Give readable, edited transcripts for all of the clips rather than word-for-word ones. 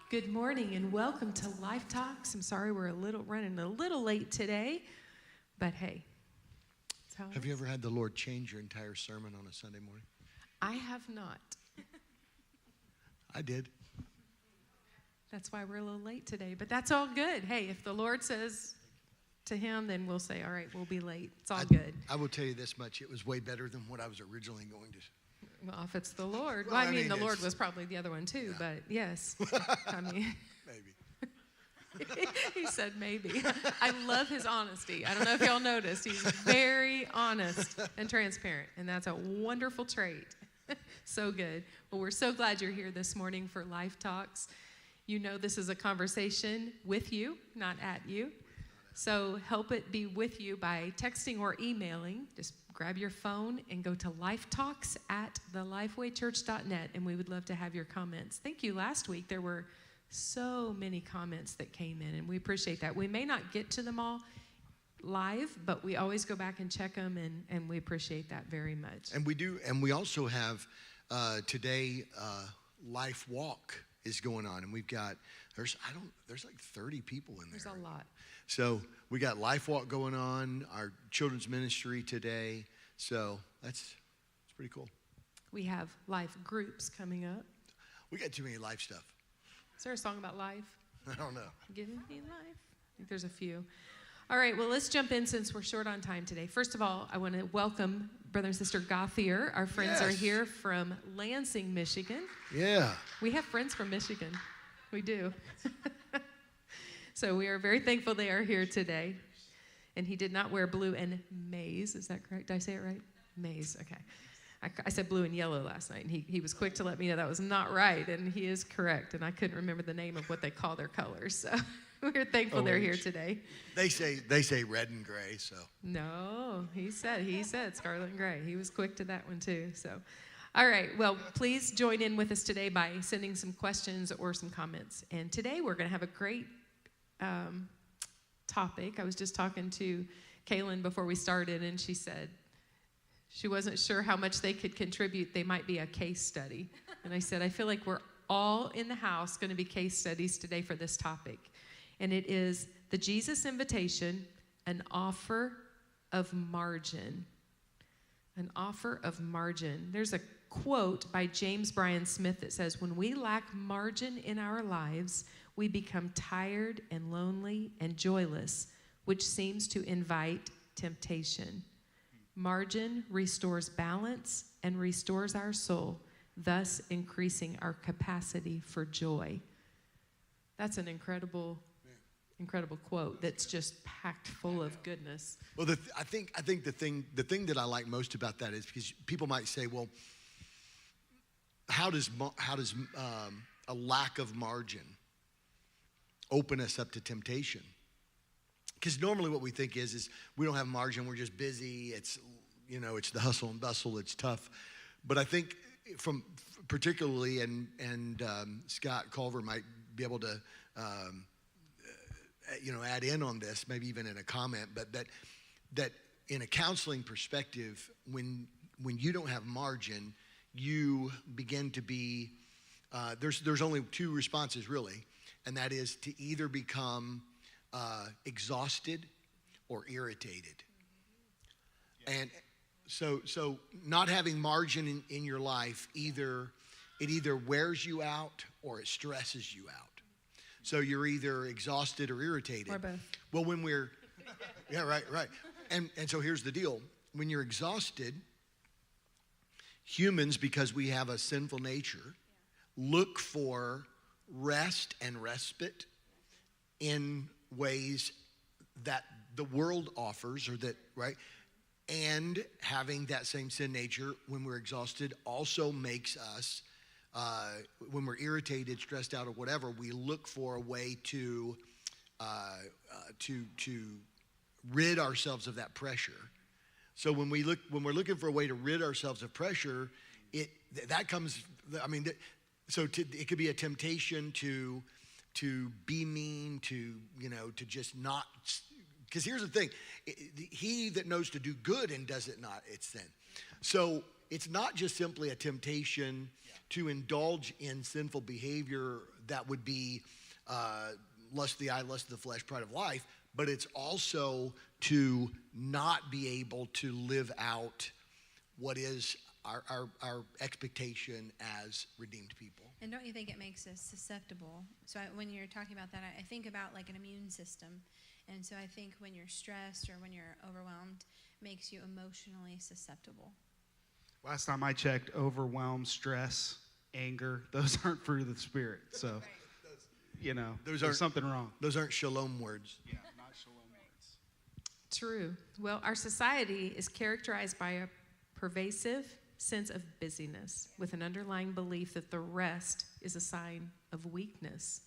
Good morning and welcome to LifeTalks. I'm sorry we're running a little late today, but hey. Have you ever had the Lord change your entire sermon on a Sunday morning? I have not. I did. That's why we're a little late today, but that's all good. Hey, if the Lord says to him, then we'll say, all right, we'll be late. It's all good. I will tell you this much. It was way better than what I was originally going to. Well, if it's the Lord. Well, I mean, the Lord was probably the other one too, but yes. I mean. Maybe. He said maybe. I love his honesty. I don't know if y'all noticed. He's very honest and transparent, and that's a wonderful trait. So good. Well, we're so glad you're here this morning for Life Talks. You know this is a conversation with you, not at you. So help it be with you by texting or emailing. Just grab your phone and go to lifetalks@thelifewaychurch.net, and we would love to have your comments. Thank you. Last week there were so many comments that came in, and we appreciate that. We may not get to them all live, but we always go back and check them, and we appreciate that very much. And we do, and we also have today Life Walk is going on, and we've got there's like 30 people in there. There's a lot. So we got Life Walk going on, our children's ministry today. So it's pretty cool. We have life groups coming up. We got too many life stuff. Is there a song about life? I don't know. Give me life. I think there's a few. All right, well, let's jump in since we're short on time today. First of all, I want to welcome Brother and Sister Gothier. Our friends are here from Lansing, Michigan. Yeah. We have friends from Michigan. We do. So we are very thankful they are here today. And he did not wear blue and maize. Is that correct? Did I say it right? Maize, okay. I said blue and yellow last night, and he was quick to let me know that was not right, and he is correct, and I couldn't remember the name of what they call their colors, so we're thankful they're here today. They say red and gray, so. No, he said scarlet and gray. He was quick to that one too, so. All right, well, please join in with us today by sending some questions or some comments, and today we're going to have a great topic. I was just talking to Kaylin before we started, and she said, she wasn't sure how much they could contribute. They might be a case study. And I said, I feel like we're all in the house going to be case studies today for this topic. And it is the Jesus invitation, an offer of margin. An offer of margin. There's a quote by James Bryan Smith that says, when we lack margin in our lives, we become tired and lonely and joyless, which seems to invite temptation. Margin restores balance and restores our soul, thus increasing our capacity for joy. That's an incredible quote that's just packed full of goodness. Well, I think the thing that I like most about that is because people might say, well, how does a lack of margin open us up to temptation? Because normally what we think is we don't have margin, we're just busy, it's the hustle and bustle, it's tough. But I think from particularly, and Scott Culver might be able to, add in on this, maybe even in a comment, but that in a counseling perspective, when you don't have margin, you begin to be, there's only two responses really, and that is to either become exhausted or irritated. And so not having margin in your life, it either wears you out or it stresses you out. So you're either exhausted or irritated. Or both. Well, when we're, yeah, right. And so here's the deal. When you're exhausted, humans, because we have a sinful nature, look for rest and respite in ways that the world offers, or that, right? And having that same sin nature when we're exhausted also makes us, when we're irritated, stressed out, or whatever, we look for a way to rid ourselves of that pressure. So when we're looking for a way to rid ourselves of pressure, it could be a temptation to be mean, to just not. Because here's the thing, he that knows to do good and does it not, it's sin. So it's not just simply a temptation to indulge in sinful behavior that would be lust of the eye, lust of the flesh, pride of life, but it's also to not be able to live out what is our expectation as redeemed people. And don't you think it makes us susceptible? So when you're talking about that, I think about like an immune system. And so I think when you're stressed or when you're overwhelmed, it makes you emotionally susceptible. Last time I checked, overwhelm, stress, anger, those aren't fruit of the Spirit. So, there's something wrong. Those aren't shalom words. Yeah, not shalom words. True. Well, our society is characterized by a pervasive sense of busyness with an underlying belief that the rest is a sign of weakness.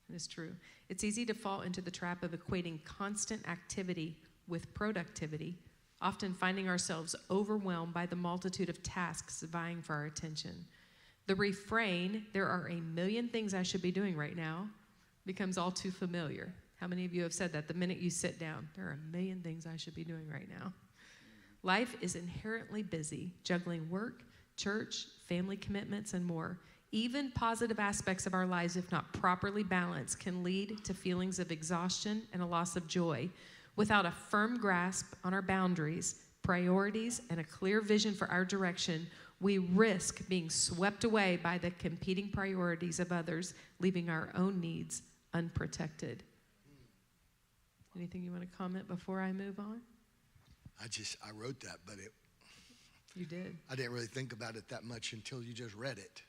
It is true. It's easy to fall into the trap of equating constant activity with productivity, often finding ourselves overwhelmed by the multitude of tasks vying for our attention. The refrain, "There are a million things I should be doing right now," becomes all too familiar. How many of you have said that the minute you sit down? There are a million things I should be doing right now. Life is inherently busy, juggling work, church, family commitments, and more. Even positive aspects of our lives, if not properly balanced, can lead to feelings of exhaustion and a loss of joy. Without a firm grasp on our boundaries, priorities, and a clear vision for our direction, we risk being swept away by the competing priorities of others, leaving our own needs unprotected. Anything you want to comment before I move on? I wrote that, but You did. I didn't really think about it that much until you just read it.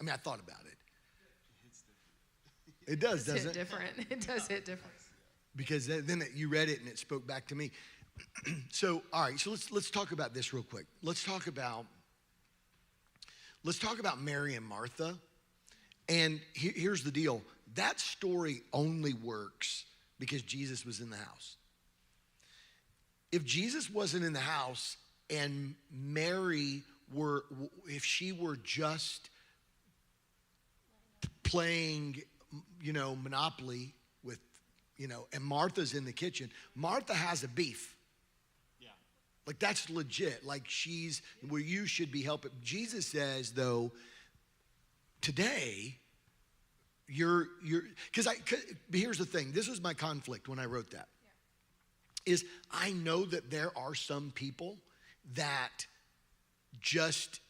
I mean, I thought about it. It does, doesn't it? It does hit different. Because then you read it and it spoke back to me. So, all right, so let's talk about this real quick. Let's talk about Mary and Martha. And here's the deal. That story only works because Jesus was in the house. If Jesus wasn't in the house and Mary if she were just playing, Monopoly with, and Martha's in the kitchen, Martha has a beef. Yeah. Like that's legit. Like she's where you should be helping. Jesus says though, today, because here's the thing. This was my conflict when I wrote that. Is I know that there are some people that just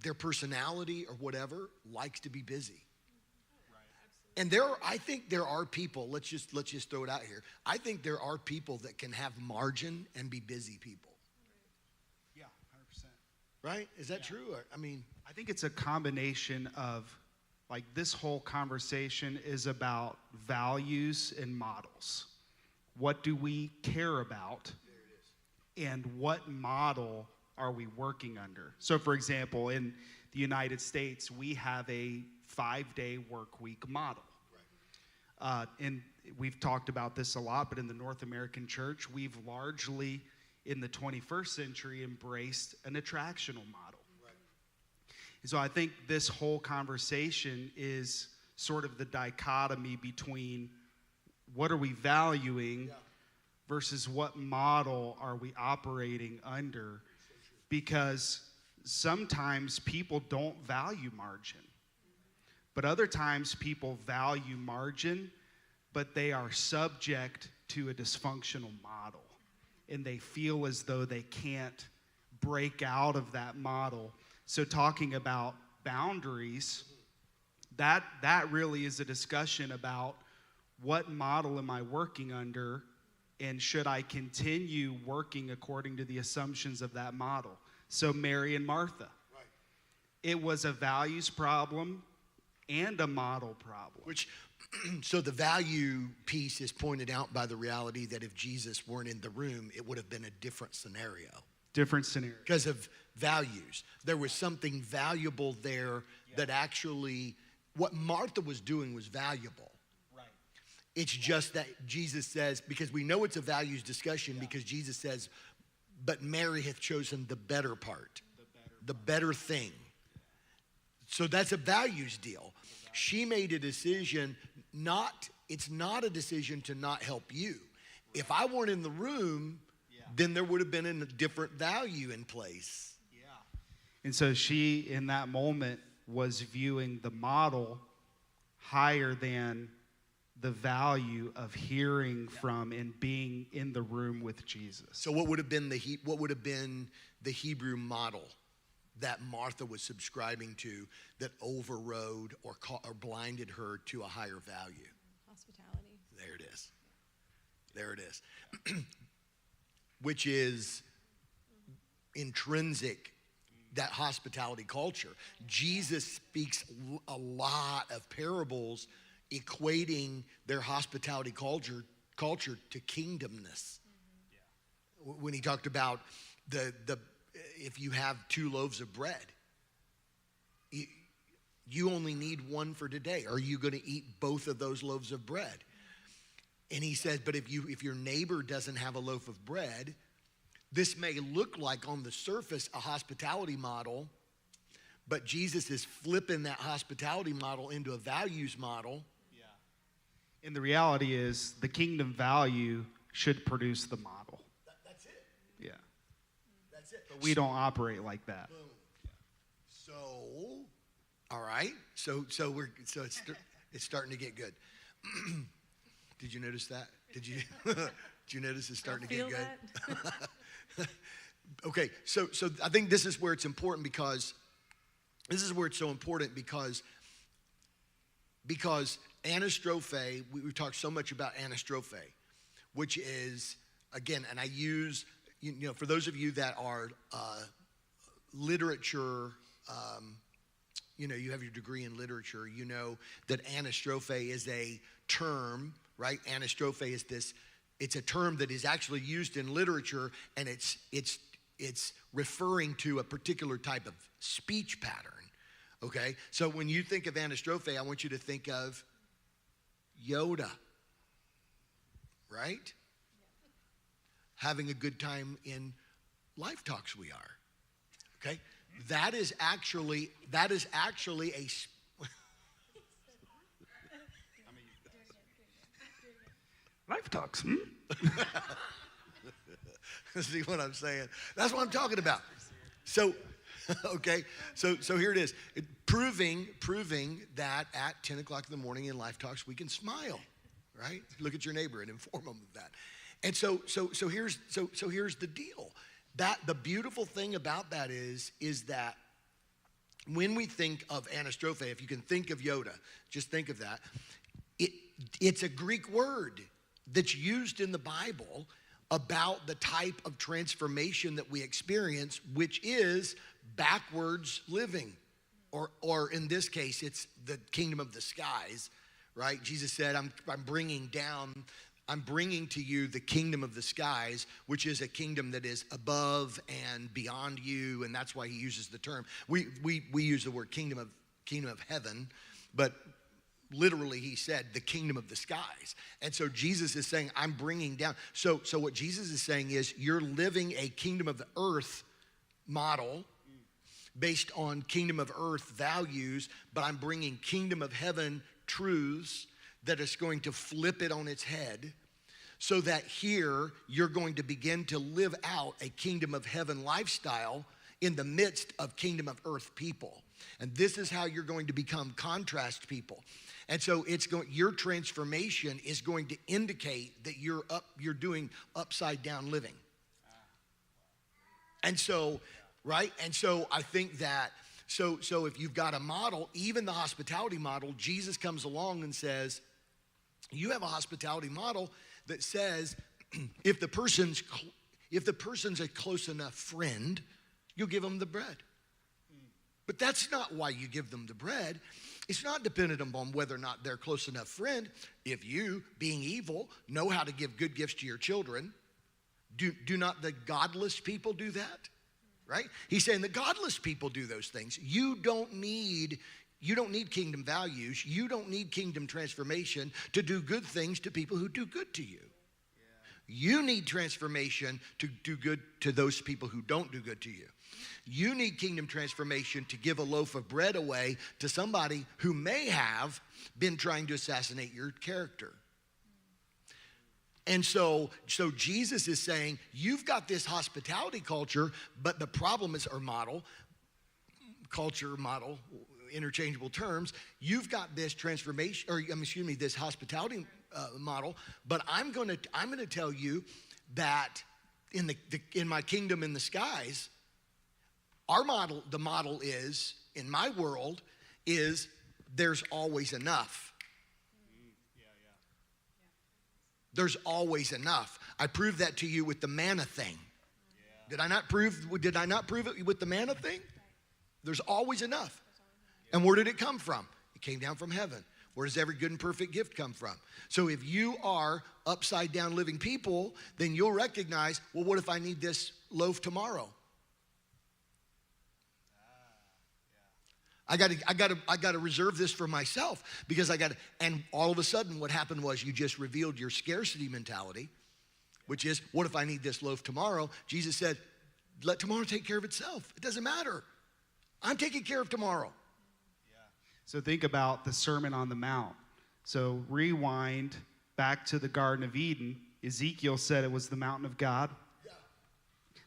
their personality or whatever likes to be busy. And I think there are people, let's just throw it out here. I think there are people that can have margin and be busy people. Yeah, 100%. Right? Is that true? I think it's a combination of, like, this whole conversation is about values and models. What do we care about? And what model are we working under? So, for example, in the United States, we have a 5-day work week model. And we've talked about this a lot, but in the North American church, we've largely, in the 21st century, embraced an attractional model. And so I think this whole conversation is sort of the dichotomy between what are we valuing versus what model are we operating under, because sometimes people don't value margin. But other times people value margin, but they are subject to a dysfunctional model. And they feel as though they can't break out of that model. So talking about boundaries, that really is a discussion about what model am I working under, and should I continue working according to the assumptions of that model? So Mary and Martha. Right. It was a values problem and a model problem. So the value piece is pointed out by the reality that if Jesus weren't in the room, it would have been a different scenario. Different scenario. Because of values. There was something valuable there that actually, what Martha was doing was valuable. Right. It's just that Jesus says, because we know it's a values discussion, because Jesus says, but Mary hath chosen the better part, the better thing. So that's a values deal. She made a decision, it's not a decision to not help you. If I weren't in the room, then there would have been a different value in place. Yeah. And so she, in that moment, was viewing the model higher than the value of hearing from and being in the room with Jesus. So what would have been the Hebrew model that Martha was subscribing to that overrode or blinded her to a higher value? Hospitality. There it is. There it is. Which is intrinsic, that hospitality culture. Jesus speaks a lot of parables equating their hospitality culture to kingdomness. When he talked about the if you have 2 loaves of bread, you only need one for today. Are you going to eat both of those loaves of bread? And he says, but if your neighbor doesn't have a loaf of bread, this may look like on the surface a hospitality model, but Jesus is flipping that hospitality model into a values model. Yeah. And the reality is the kingdom value should produce the model. That's it. Yeah. That's it. But we don't operate like that. Boom. So, all right. So it's starting to get good. Did you notice that? Did you notice it's starting to get good? That? Okay, so I think this is where it's important because anastrophe, we've talked so much about anastrophe, which is, again, and I use, for those of you that are literature, you have your degree in literature, you know that anastrophe is a term, right? Anastrophe is it's a term that is actually used in literature, and it's referring to a particular type of speech pattern, okay? So when you think of anastrophe, I want you to think of Yoda, right? Having a good time in LifeTalks we are, okay? That is actually a LifeTalks. See what I'm saying? That's what I'm talking about. So, okay, so here it is. Proving that at 10 o'clock in the morning in LifeTalks we can smile, right? Look at your neighbor and inform them of that. And so here's the deal. That the beautiful thing about that is that when we think of anastrophe, if you can think of Yoda, just think of that. It's a Greek word that's used in the Bible about the type of transformation that we experience, which is backwards living, or in this case, it's the kingdom of the skies, right? Jesus said, I'm bringing to you the kingdom of the skies, which is a kingdom that is above and beyond you, and that's why he uses the term. We use the word kingdom of heaven, but literally he said the kingdom of the skies. And so Jesus is saying, I'm bringing down. So what Jesus is saying is you're living a kingdom of the earth model based on kingdom of earth values, but I'm bringing kingdom of heaven truths that is going to flip it on its head, so that here you're going to begin to live out a kingdom of heaven lifestyle in the midst of kingdom of earth people. And this is how you're going to become contrast people. And so your transformation is going to indicate that you're doing upside down living. And so, right? And so I think that, so if you've got a model, even the hospitality model, Jesus comes along and says, you have a hospitality model that says, if the person's a close enough friend, you'll give them the bread. But that's not why you give them the bread. It's not dependent upon whether or not they're a close enough friend. If you, being evil, know how to give good gifts to your children, do not the godless people do that? Right? He's saying the godless people do those things. You don't need kingdom values. You don't need kingdom transformation to do good things to people who do good to you. You need transformation to do good to those people who don't do good to you. You need kingdom transformation to give a loaf of bread away to somebody who may have been trying to assassinate your character. And so Jesus is saying, you've got this hospitality culture, but the problem is, or model, culture model, interchangeable terms. You've got this transformation, or this hospitality model. But I'm going to tell you that in my kingdom in the skies, our model, the model is in my world is there's always enough. There's always enough. I proved that to you with the manna thing. Did I not prove it with the manna thing? There's always enough. And where did it come from? It came down from heaven. Where does every good and perfect gift come from? So if you are upside down living people, then you'll recognize, well, what if I need this loaf tomorrow? I got to reserve this for myself because and all of a sudden what happened was you just revealed your scarcity mentality, which is, what if I need this loaf tomorrow? Jesus said, let tomorrow take care of itself. It doesn't matter. I'm taking care of tomorrow. Yeah. So think about the Sermon on the Mount. So rewind back to the Garden of Eden. Ezekiel said it was the mountain of God. Yeah.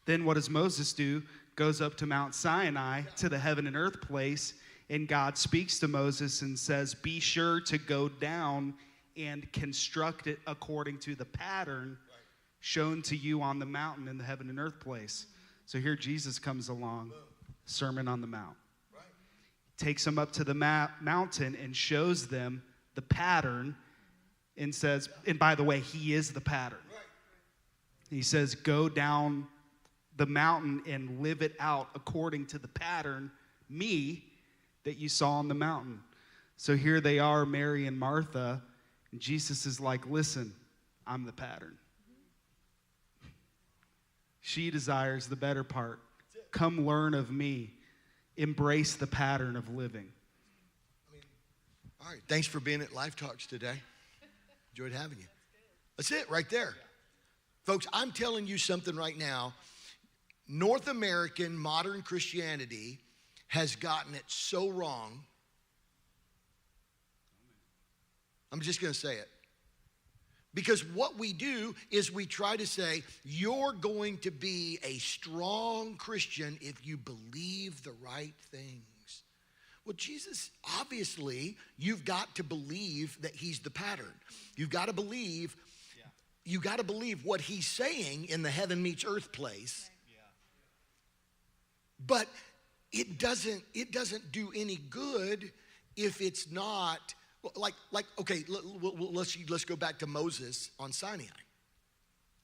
Then what does Moses do? Goes up to Mount Sinai, to the heaven and earth place, and God speaks to Moses and says, be sure to go down and construct it according to the pattern shown to you on the mountain in the heaven and earth place. So here Jesus comes along, Sermon on the Mount. Takes them up to the mountain and shows them the pattern and says, and by the way, he is the pattern. He says, go down the mountain and live it out according to the pattern, me, that you saw on the mountain. So here they are, Mary and Martha, and Jesus is like, listen, I'm the pattern. She desires the better part. Come learn of me. Embrace the pattern of living. All right, thanks for being at LifeTalks today. Enjoyed having you. That's it right there. Folks, I'm telling you something right now. North American modern Christianity has gotten it so wrong. I'm just going to say it. Because what we do is we try to say, you're going to be a strong Christian if you believe the right things. Well, Jesus, obviously, you've got to believe that he's the pattern. You've got to believe, what he's saying in the heaven meets earth place. But it doesn't do any good if it's not okay. Let's go back to Moses on Sinai.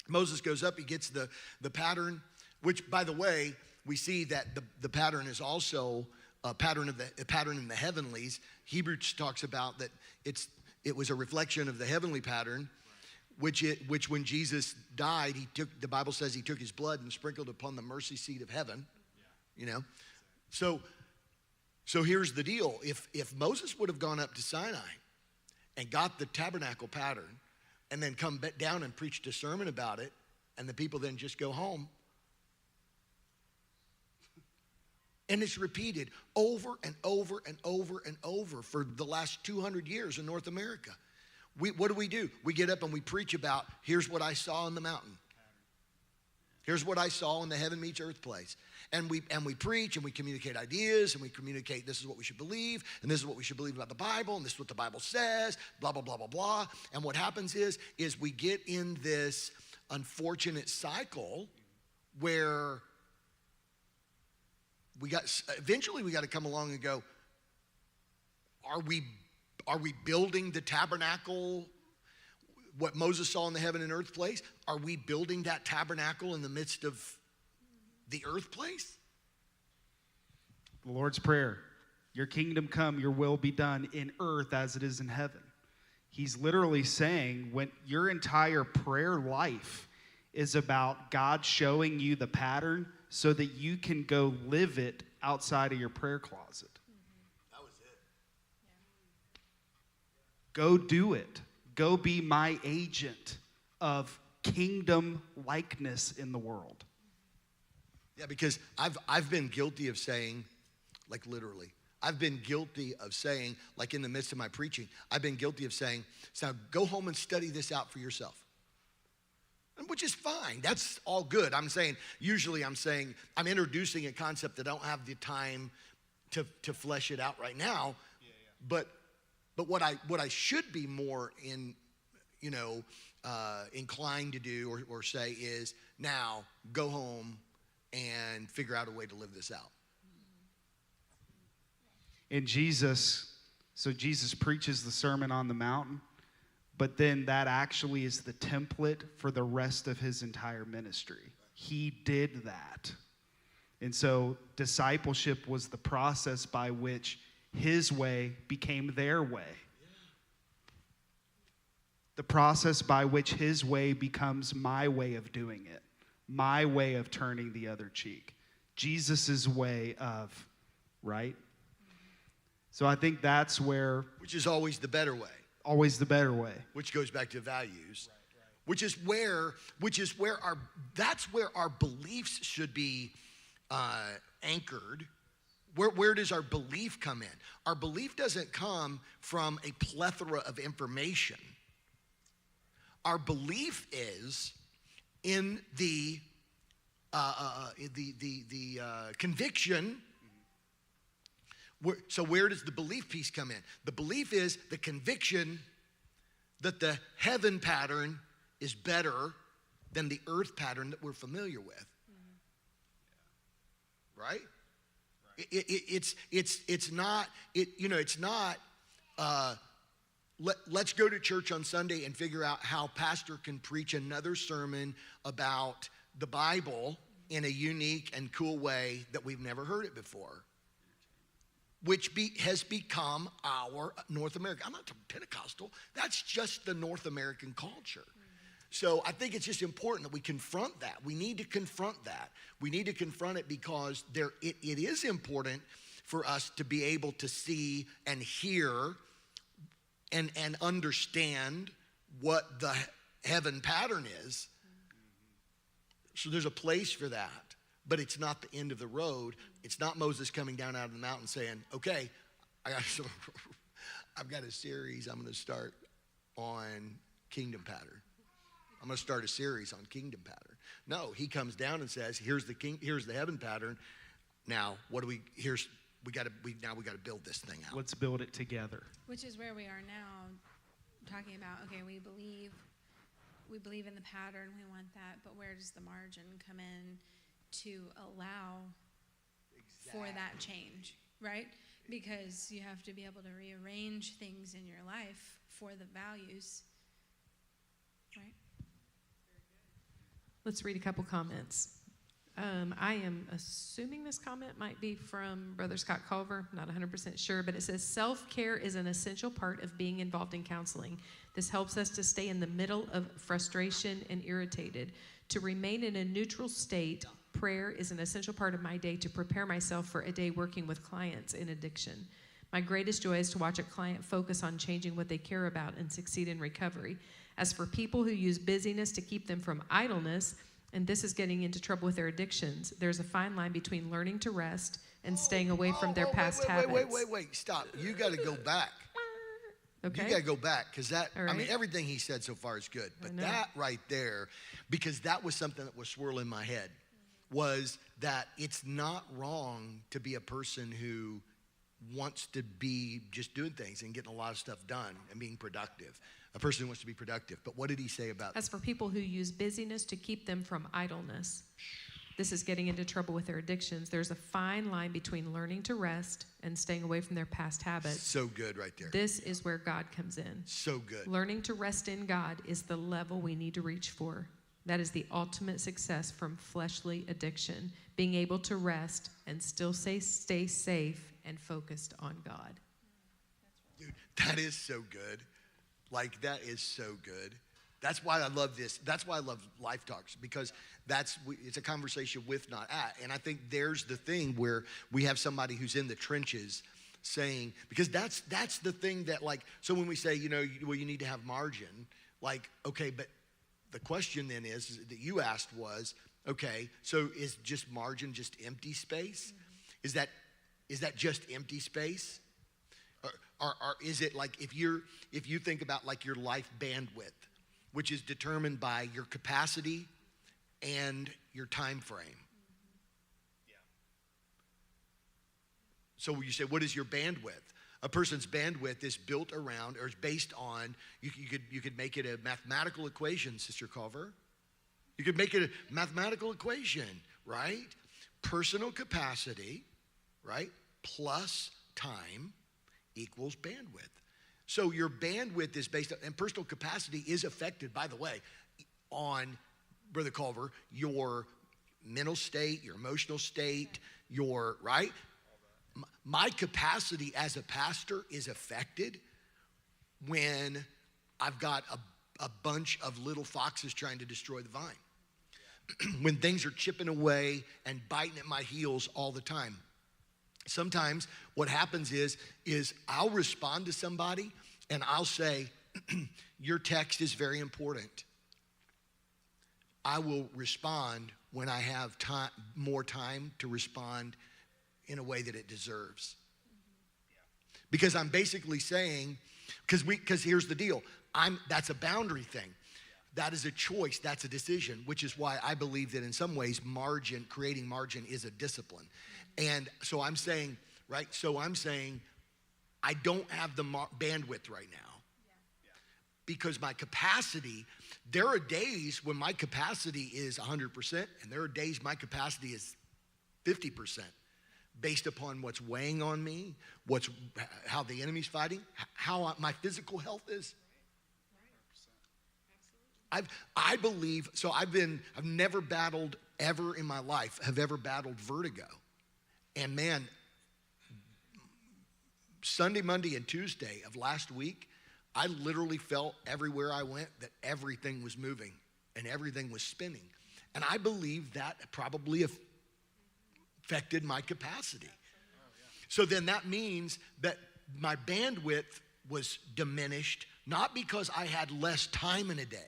Moses goes up. He gets the pattern, which, by the way, we see that the pattern is also a pattern in the heavenlies. Hebrews talks about that it was a reflection of the heavenly pattern, which when Jesus died, the Bible says he took his blood and sprinkled upon the mercy seat of heaven. You know, so here's the deal. If Moses would have gone up to Sinai and got the tabernacle pattern and then come down and preached a sermon about it, and the people then just go home, and it's repeated over and over and over and over for the last 200 years in North America. What do? We get up and we preach about, here's what I saw on the mountain. Here's what I saw in the heaven meets earth place. And we preach and we communicate ideas and we communicate this is what we should believe and this is what we should believe about the Bible and this is what the Bible says, blah, blah, blah, blah, blah. And what happens is we get in this unfortunate cycle where eventually we got to come along and go, are we building the tabernacle, what Moses saw in the heaven and earth place? Are we building that tabernacle in the midst of the earth place? The Lord's Prayer, your kingdom come, your will be done in earth as it is in heaven. He's literally saying when your entire prayer life is about God showing you the pattern so that you can go live it outside of your prayer closet. That was it. Go do it. Go be my agent of kingdom likeness in the world. Yeah, because I've been guilty of saying, like literally, I've been guilty of saying, like in the midst of my preaching, I've been guilty of saying, so now go home and study this out for yourself. Which is fine. That's all good. I'm introducing a concept that I don't have the time to flesh it out right now. But what I should be more inclined to do or say is, now go home and figure out a way to live this out. And Jesus preaches the Sermon on the Mountain, but then that actually is the template for the rest of his entire ministry. He did that. And so discipleship was the process by which his way became their way. The process by which his way becomes my way of doing it, my way of turning the other cheek, Jesus' way of, right? So I think that's where... Which is always the better way. Always the better way. Which goes back to values. Which is where our beliefs should be anchored. Where does our belief come in? Our belief doesn't come from a plethora of information. Our belief is in the conviction. So where does the belief piece come in? The belief is the conviction that the heaven pattern is better than the earth pattern that we're familiar with. Right? It's not. Let's go to church on Sunday and figure out how pastor can preach another sermon about the Bible in a unique and cool way that we've never heard it before, which has become our North American. I'm not Pentecostal. That's just the North American culture. So I think it's just important that we confront that. We need to confront that. We need to confront it because it is important for us to be able to see and hear and understand what the heaven pattern is. So there's a place for that, but it's not the end of the road. It's not Moses coming down out of the mountain saying, okay, I've got a series I'm going to start on kingdom pattern. I'm going to start a series on kingdom pattern. No, he comes down and says, here's the heaven pattern. Now, we got to build this thing out. Let's build it together. Which is where we are now, talking about, okay, we believe in the pattern, we want that, but where does the margin come in to allow for that change, right? Because you have to be able to rearrange things in your life for the values, right? Let's read a couple comments. I am assuming this comment might be from Brother Scott Culver, not 100% sure, but it says, self-care is an essential part of being involved in counseling. This helps us to stay in the middle of frustration and irritated. To remain in a neutral state, prayer is an essential part of my day to prepare myself for a day working with clients in addiction. My greatest joy is to watch a client focus on changing what they care about and succeed in recovery. As for people who use busyness to keep them from idleness, and this is getting into trouble with their addictions, there's a fine line between learning to rest and staying away from their past habits. Wait, stop. You got to go back. Okay. You got to go back because that, All right. I mean, everything he said so far is good. But that right there, because that was something that was swirling my head, was that it's not wrong to be a person who wants to be just doing things and getting a lot of stuff done and being productive. A person who wants to be productive. But what did he say about that? As for people who use busyness to keep them from idleness, this is getting into trouble with their addictions. There's a fine line between learning to rest and staying away from their past habits. So good right there. This is where God comes in. So good. Learning to rest in God is the level we need to reach for. That is the ultimate success from fleshly addiction. Being able to rest and still stay safe and focused on God. Dude, that is so good. Like, that is so good. That's why I love this. That's why I love LifeTalks, because it's a conversation with, not at. And I think there's the thing where we have somebody who's in the trenches saying, because that's the thing that, like, so when we say, you need to have margin, like, okay, but the question then is that you asked was, okay, so is just margin just empty space? Mm-hmm. Is that just empty space? Or is it like if you think about like your life bandwidth, which is determined by your capacity and your time frame? So you say, what is your bandwidth? A person's bandwidth is built around, or is based on, you could make it a mathematical equation, Sister Culver. You could make it a mathematical equation, right? Personal capacity, right, plus time equals bandwidth. So your bandwidth is based on, and personal capacity is affected, by the way, on, Brother Culver, your mental state, your emotional state, your, right? My capacity as a pastor is affected when I've got a bunch of little foxes trying to destroy the vine. When things are chipping away and biting at my heels all the time. Sometimes what happens is I'll respond to somebody and I'll say, your text is very important. I will respond when I have more time to respond in a way that it deserves. Because I'm basically saying, because here's the deal, that's a boundary thing. That is a choice, that's a decision, which is why I believe that in some ways creating margin is a discipline. And so I'm saying, right, I don't have the bandwidth right now. Because my capacity, there are days when my capacity is 100%, and there are days my capacity is 50%. Based upon what's weighing on me, how the enemy's fighting, how my physical health is. I believe, so I've never battled ever in my life, have ever battled vertigo. And man, Sunday, Monday, and Tuesday of last week, I literally felt everywhere I went that everything was moving and everything was spinning. And I believe that probably affected my capacity. So then that means that my bandwidth was diminished, not because I had less time in a day,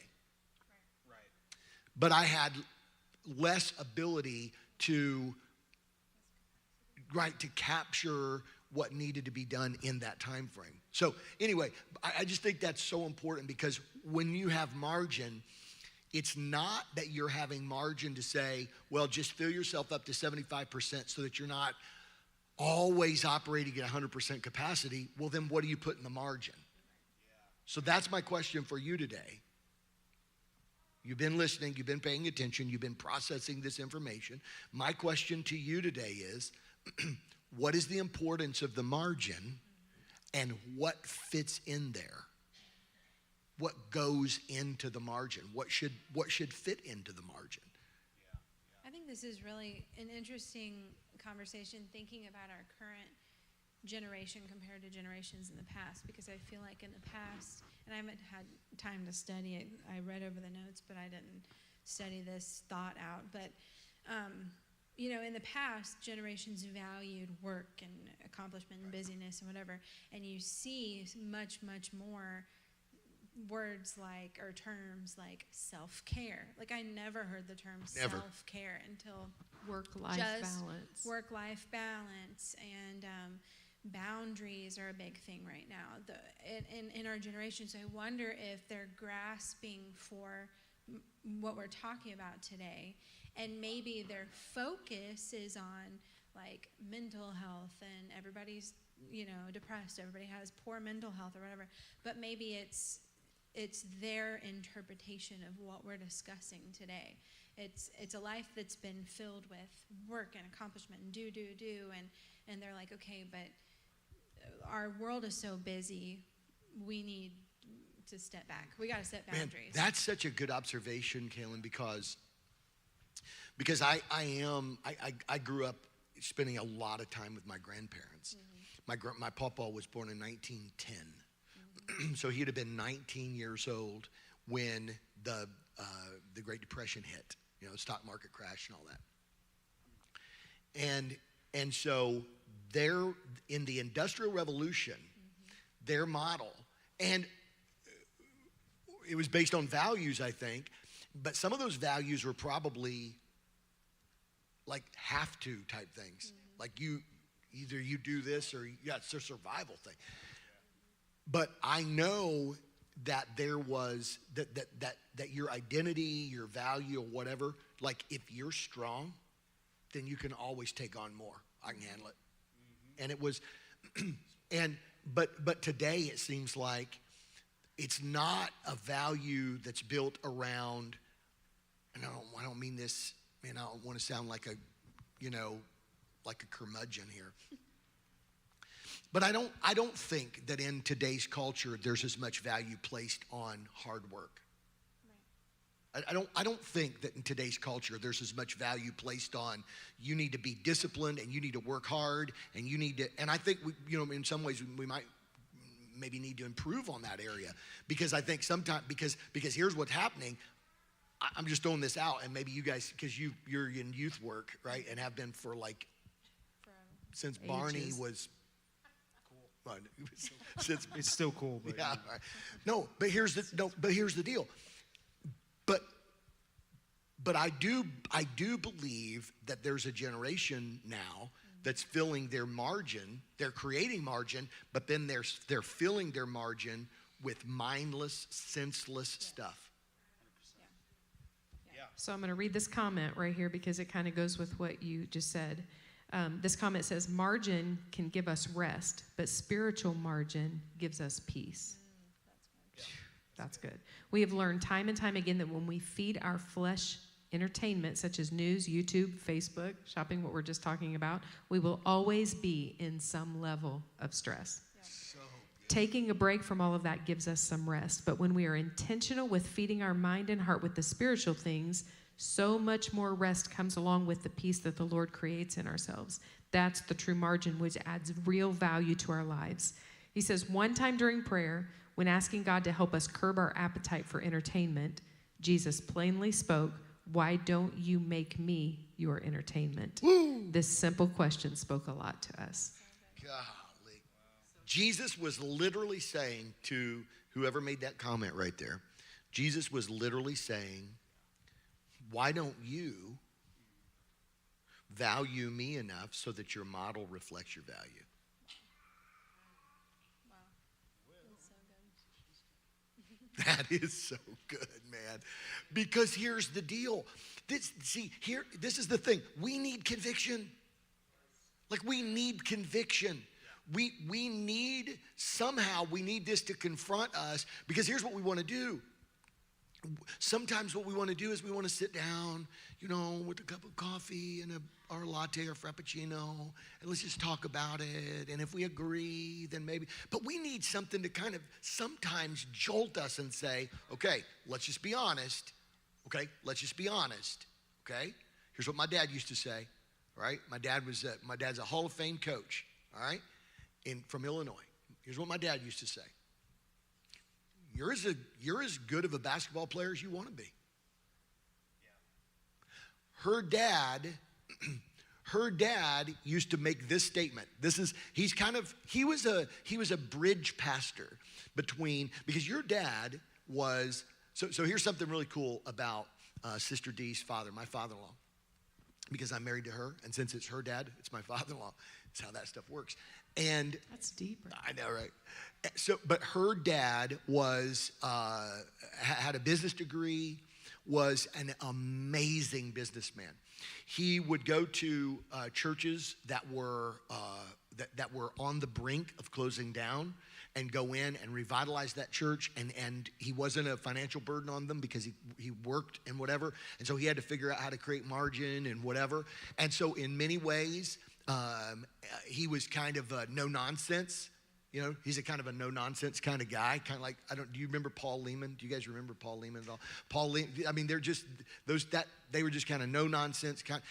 but I had less ability to capture what needed to be done in that time frame. So anyway, I just think that's so important, because when you have margin, it's not that you're having margin to say, well, just fill yourself up to 75% so that you're not always operating at 100% capacity. Well, then what do you put in the margin? So that's my question for you today. You've been listening, you've been paying attention, you've been processing this information. My question to you today is, what is the importance of the margin and what fits in there? What goes into the margin? What should fit into the margin? I think this is really an interesting conversation, thinking about our current generation compared to generations in the past, because I feel like in the past, and I haven't had time to study it, I read over the notes, but I didn't study this thought out. But, in the past, generations valued work and accomplishment and busyness and whatever, and you see much, much more words like, or terms like self-care. Like, I never heard the term self-care until Work-life balance. Work-life balance, and boundaries are a big thing right now in our generation. So I wonder if they're grasping for what we're talking about today, and maybe their focus is on like mental health, and everybody's depressed, everybody has poor mental health or whatever, but maybe it's their interpretation of what we're discussing today. It's a life that's been filled with work and accomplishment and do, and they're like, okay, but our world is so busy, we need to step back. We got to set boundaries. Man, that's such a good observation, Kaylin, because I grew up spending a lot of time with my grandparents. Mm-hmm. My papa was born in 1910. Mm-hmm. So he'd have been 19 years old when the Great Depression hit, the stock market crash and all that. And so they're in the Industrial Revolution, their model, and it was based on values, I think, but some of those values were probably like have to type things. Like either you do this or it's a survival thing. But I know that there was that your identity, your value, or whatever, like if you're strong, then you can always take on more. I can handle it. and it was, but today it seems like it's not a value that's built around, and I don't mean this, and I don't want to sound like like a curmudgeon here. But I don't think that in today's culture there's as much value placed on hard work. I don't think that in today's culture there's as much value placed on you need to be disciplined and you need to work hard and you need to, and I think in some ways we might maybe need to improve on that area, because I think sometimes because here's what's happening. I'm just throwing this out, and maybe you guys, because you're in youth work, right, and have been for like since Barney Ages. was cool. Since It's still cool, but yeah, right. No, but here's the deal. But I do believe that there's a generation now that's filling their margin. They're creating margin, but then they're filling their margin with mindless, senseless stuff. So I'm going to read this comment right here because it kind of goes with what you just said. This comment says, margin can give us rest, but spiritual margin gives us peace. That's good. We have learned time and time again that when we feed our flesh entertainment, such as news, YouTube, Facebook, shopping, what we're just talking about, we will always be in some level of stress. Taking a break from all of that gives us some rest. But when we are intentional with feeding our mind and heart with the spiritual things, so much more rest comes along with the peace that the Lord creates in ourselves. That's the true margin, which adds real value to our lives. He says, one time during prayer, when asking God to help us curb our appetite for entertainment, Jesus plainly spoke, "Why don't you make me your entertainment?" Woo! This simple question spoke a lot to us. Golly. Jesus was literally saying to whoever made that comment right there, Jesus was literally saying, why don't you value me enough so that your model reflects your value? That is so good, man. Because here's the deal. This is the thing. We need conviction. Like, we need conviction. We need this to confront us, because here's what we want to do. Sometimes what we want to do is we want to sit down, with a cup of coffee and our latte or frappuccino, and let's just talk about it. And if we agree, then maybe. But we need something to kind of sometimes jolt us and say, okay, let's just be honest. Okay, let's just be honest. Okay, here's what my dad used to say. All right, my dad's a Hall of Fame coach. All right, from Illinois. Here's what my dad used to say. You're as good of a basketball player as you want to be. Her dad used to make this statement. He was a bridge pastor because your dad was, so here's something really cool about Sister Dee's father, my father-in-law, because I'm married to her, and since it's her dad, it's my father-in-law. That's how that stuff works. And That's deep. Right? I know, right? So, but her dad had a business degree, was an amazing businessman. He would go to churches that were on the brink of closing down and go in and revitalize that church. And he wasn't a financial burden on them because he worked and whatever. And so he had to figure out how to create margin and whatever. And so in many ways, he was kind of a no-nonsense. He's a kind of a no-nonsense kind of guy. Kind of like, do you remember Paul Lehman? Do you guys remember Paul Lehman at all? Paul Lehman, they were just kind of no-nonsense kind.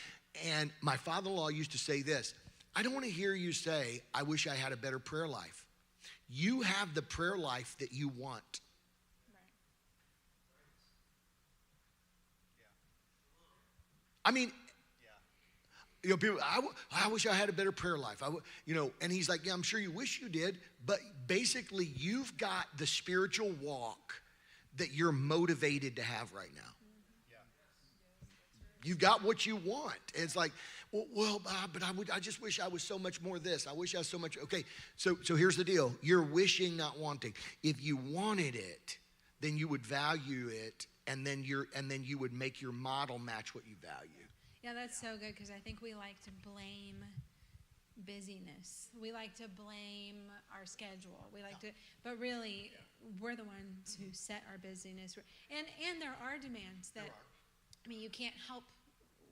And my father-in-law used to say this, I don't want to hear you say, I wish I had a better prayer life. You have the prayer life that you want. I mean, people, I wish I had a better prayer life. And he's like, yeah, I'm sure you wish you did, but basically you've got the spiritual walk that you're motivated to have right now. You've got what you want. And it's like, well, but I just wish I was so much more this. I wish I was so much. Okay, so here's the deal. You're wishing, not wanting. If you wanted it, then you would value it, and then you would make your model match what you value. Yeah, that's so good, because I think we like to blame busyness. We like to blame our schedule. We like to, but really, we're the ones who set our busyness. And there are demands that, I mean, you can't help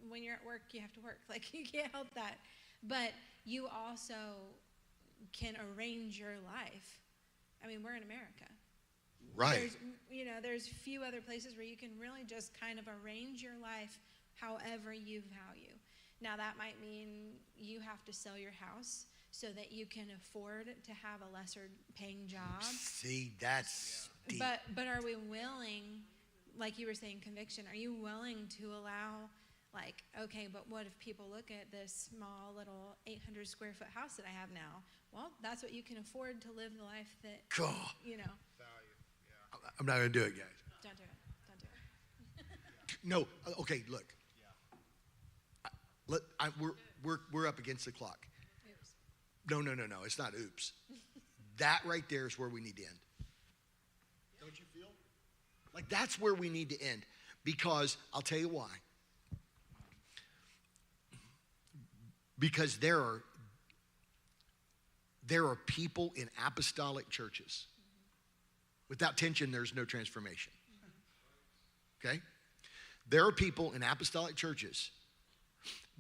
when you're at work, you have to work. Like, you can't help that. But you also can arrange your life. I mean, we're in America. Right. There's few other places where you can really just kind of arrange your life however you value. Now, that might mean you have to sell your house so that you can afford to have a lesser paying job. See, that's deep. But are we willing, like you were saying, conviction, are you willing to allow, like, okay, but what if people look at this small little 800 square foot house that I have now? Well, that's what you can afford to live the life that, God. you know. I'm not going to do it, guys. Don't do it. No, okay, look. We're up against the clock. Oops. No, it's not oops. That right there is where we need to end. Don't you feel? Like, that's where we need to end. Because I'll tell you why. Because there are people in apostolic churches. Without tension, there's no transformation. Okay? There are people in apostolic churches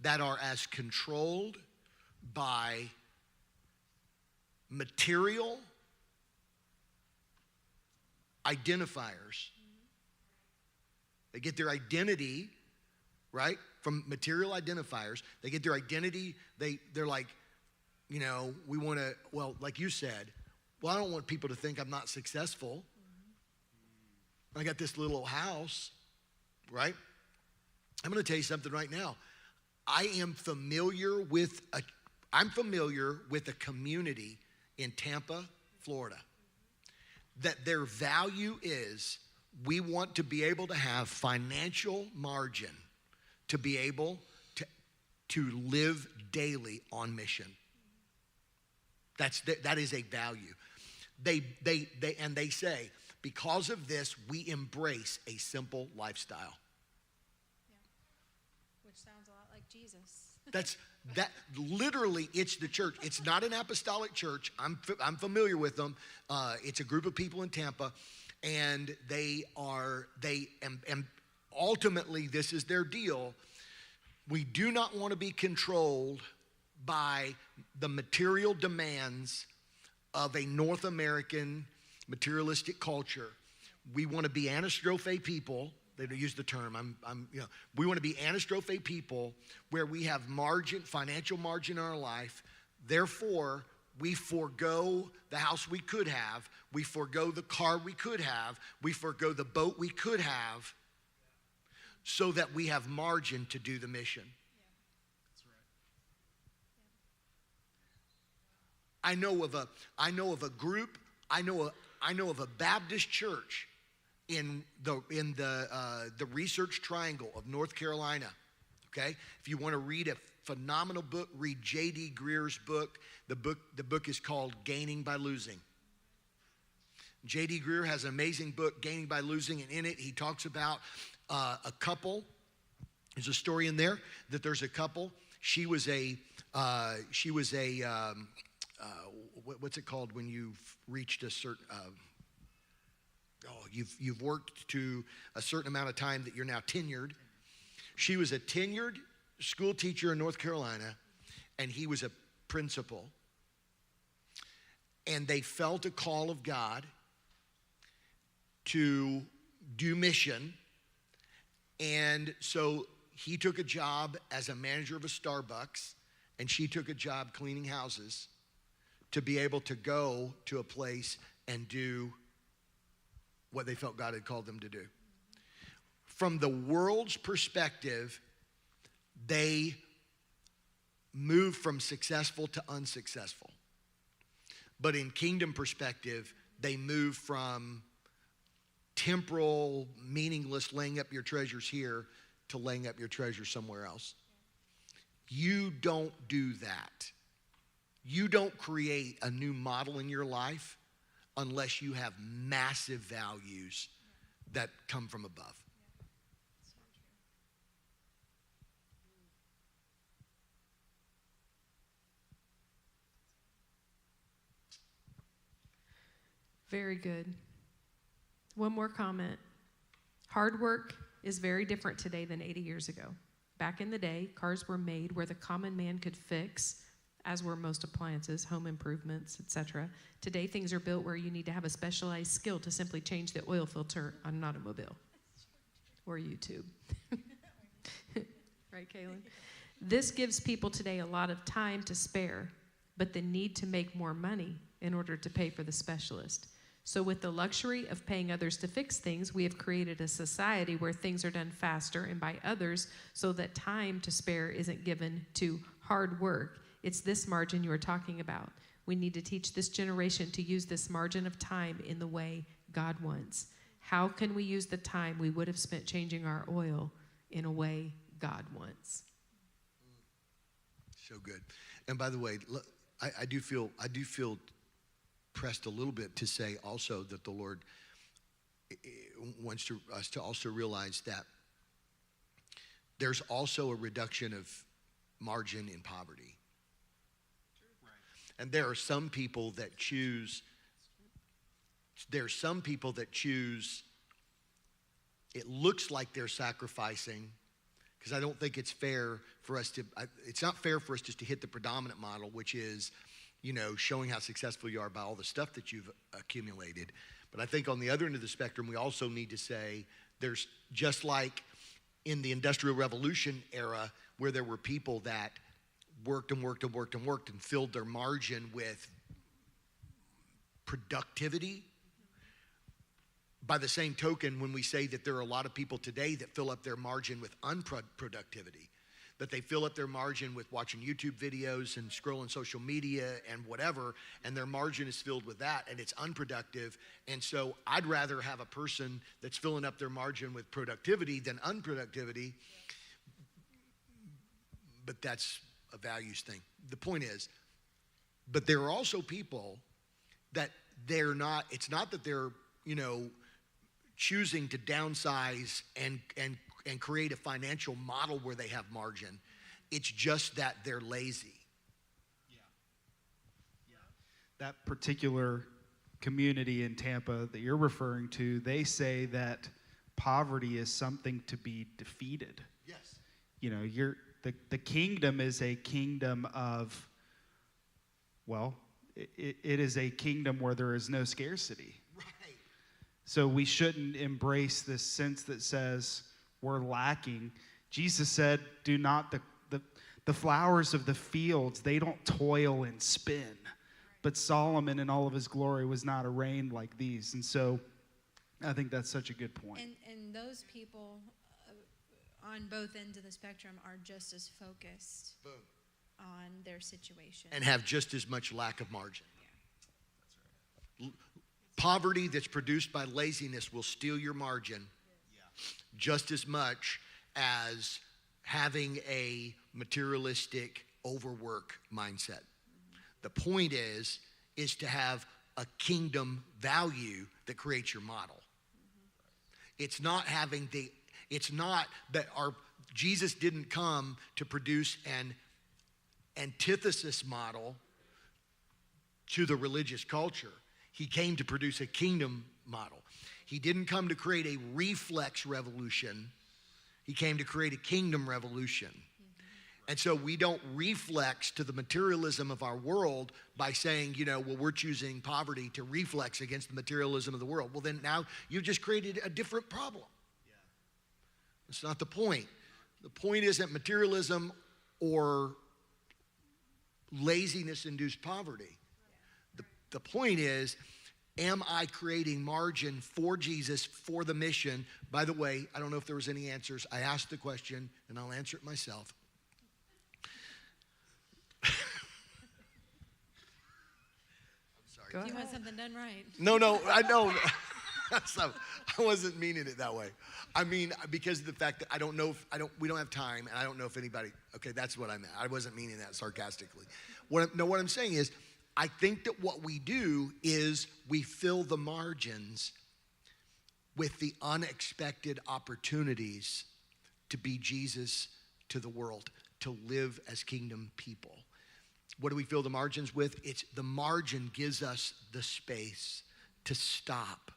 that are as controlled by material identifiers. They get their identity, right, from material identifiers. They get their identity, they're like, we want to, well, like you said, well, I don't want people to think I'm not successful. I got this little house, right? I'm going to tell you something right now. I'm familiar with a community in Tampa, Florida, that their value is we want to be able to have financial margin to be able to live daily on mission. That is a value. They say, because of this, we embrace a simple lifestyle. Yeah. Which sounds a lot like Jesus. That literally, it's the church. It's not an apostolic church. I'm familiar with them. It's a group of people in Tampa, and and ultimately, this is their deal. We do not want to be controlled by the material demands of a North American materialistic culture. We want to be anastrophe people. They don't use the term. We want to be anastrophe people where we have margin, financial margin in our life. Therefore, we forego the house we could have. We forego the car we could have. We forego the boat we could have, so that we have margin to do the mission. I know of a group. I know of a Baptist church in the Research Triangle of North Carolina. Okay, if you want to read a phenomenal book, read J.D. Greer's book. The book is called Gaining by Losing. J.D. Greer has an amazing book, Gaining by Losing, and in it he talks about a couple. There's a story in there that there's a couple. She was a what's it called when you've reached a certain you've worked to a certain amount of time that you're now tenured. She was a tenured school teacher in North Carolina, and he was a principal. And they felt a call of God to do mission. And so he took a job as a manager of a Starbucks, and she took a job cleaning houses to be able to go to a place and do what they felt God had called them to do. From the world's perspective, they moved from successful to unsuccessful. But in kingdom perspective, they moved from temporal, meaningless, laying up your treasures here to laying up your treasures somewhere else. You don't do that. You don't create a new model in your life unless you have massive values that come from above. Very good. One more comment. Hard work is very different today than 80 years ago. Back in the day, cars were made where the common man could fix, as were most appliances, home improvements, etc. Today, things are built where you need to have a specialized skill to simply change the oil filter on an automobile or YouTube. Right, Kaylin? This gives people today a lot of time to spare, but the need to make more money in order to pay for the specialist. So with the luxury of paying others to fix things, we have created a society where things are done faster and by others so that time to spare isn't given to hard work. It's this margin you were talking about. We need to teach this generation to use this margin of time in the way God wants. How can we use the time we would have spent changing our oil in a way God wants? So good. And by the way, I do feel pressed a little bit to say also that the Lord wants us to also realize that there's also a reduction of margin in poverty. And there are some people that choose, it looks like they're sacrificing, because I don't think it's fair for us to, it's not fair for us just to hit the predominant model, which is, showing how successful you are by all the stuff that you've accumulated. But I think on the other end of the spectrum, we also need to say there's, just like in the Industrial Revolution era, where there were people that worked and filled their margin with productivity. By the same token, when we say that there are a lot of people today that fill up their margin with unproductivity, that they fill up their margin with watching YouTube videos and scrolling social media and whatever, and their margin is filled with that, and it's unproductive. And so I'd rather have a person that's filling up their margin with productivity than unproductivity, but that's a values thing. The point is, but there are also people that it's not that they're, choosing to downsize and create a financial model where they have margin. It's just that they're lazy. Yeah. That particular community in Tampa that you're referring to, they say that poverty is something to be defeated. Yes. The kingdom is a kingdom of, it is a kingdom where there is no scarcity. Right. So we shouldn't embrace this sense that says we're lacking. Jesus said, do not, the flowers of the fields, they don't toil and spin. But Solomon in all of his glory was not arrayed like these. And so I think that's such a good point. And those people on both ends of the spectrum are just as focused on their situation. And have just as much lack of margin. Yeah. Poverty that's produced by laziness will steal your margin just as much as having a materialistic overwork mindset. The point is to have a kingdom value that creates your model. It's not that Jesus didn't come to produce an antithesis model to the religious culture. He came to produce a kingdom model. He didn't come to create a reflex revolution. He came to create a kingdom revolution. And so we don't reflex to the materialism of our world by saying, we're choosing poverty to reflex against the materialism of the world. Well, then now you've just created a different problem. That's not the point. The point isn't materialism or laziness-induced poverty. The point is, am I creating margin for Jesus, for the mission? By the way, I don't know if there was any answers. I asked the question, and I'll answer it myself. I'm sorry. Go ahead. You want something done right. No, I know. So, I wasn't meaning it that way. I mean, because of the fact that we don't have time, and I don't know if anybody, okay, that's what I meant. I wasn't meaning that sarcastically. What I'm saying is, I think that what we do is we fill the margins with the unexpected opportunities to be Jesus to the world, to live as kingdom people. What do we fill the margins with? The margin gives us the space to stop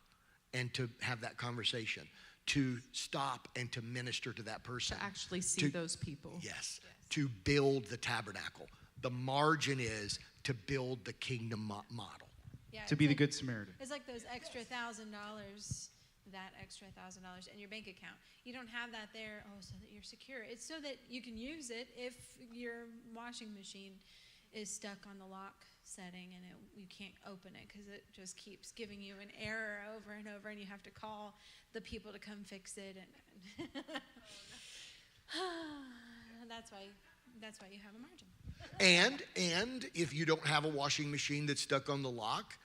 and to have that conversation, to stop and to minister to that person. To actually see those people. Yes, to build the tabernacle. The margin is to build the kingdom model. Yeah, To be the Good Samaritan. It's like those extra $1,000, that extra $1,000 in your bank account. You don't have that there, so that you're secure. It's so that you can use it if your washing machine is stuck on the lock setting and you can't open it because it just keeps giving you an error over and over, and you have to call the people to come fix it. And that's why you have a margin. And if you don't have a washing machine that's stuck on the lock,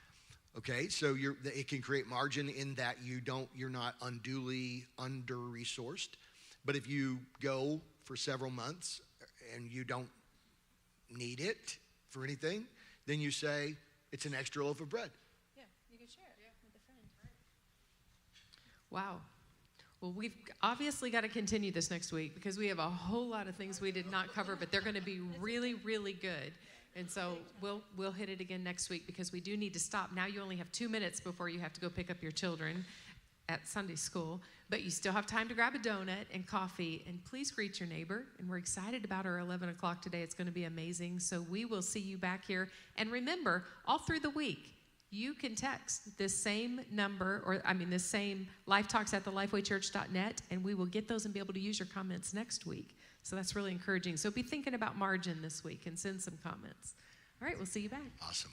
okay, so it can create margin in that you're not unduly under-resourced. But if you go for several months and you don't need it for anything, then you say it's an extra loaf of bread. Yeah, you can share it with a friend. Wow. Well, we've obviously got to continue this next week because we have a whole lot of things we did not cover, but they're going to be really, really good. And so we'll hit it again next week because we do need to stop. Now you only have 2 minutes before you have to go pick up your children at Sunday school, but you still have time to grab a donut and coffee, and please greet your neighbor. And we're excited about our 11 o'clock today. It's going to be amazing. So we will see you back here. And remember, all through the week, you can text this same number, this same LifeTalks@thelifewaychurch.net, and we will get those and be able to use your comments next week. So that's really encouraging. So be thinking about margin this week and send some comments. All right, we'll see you back. Awesome.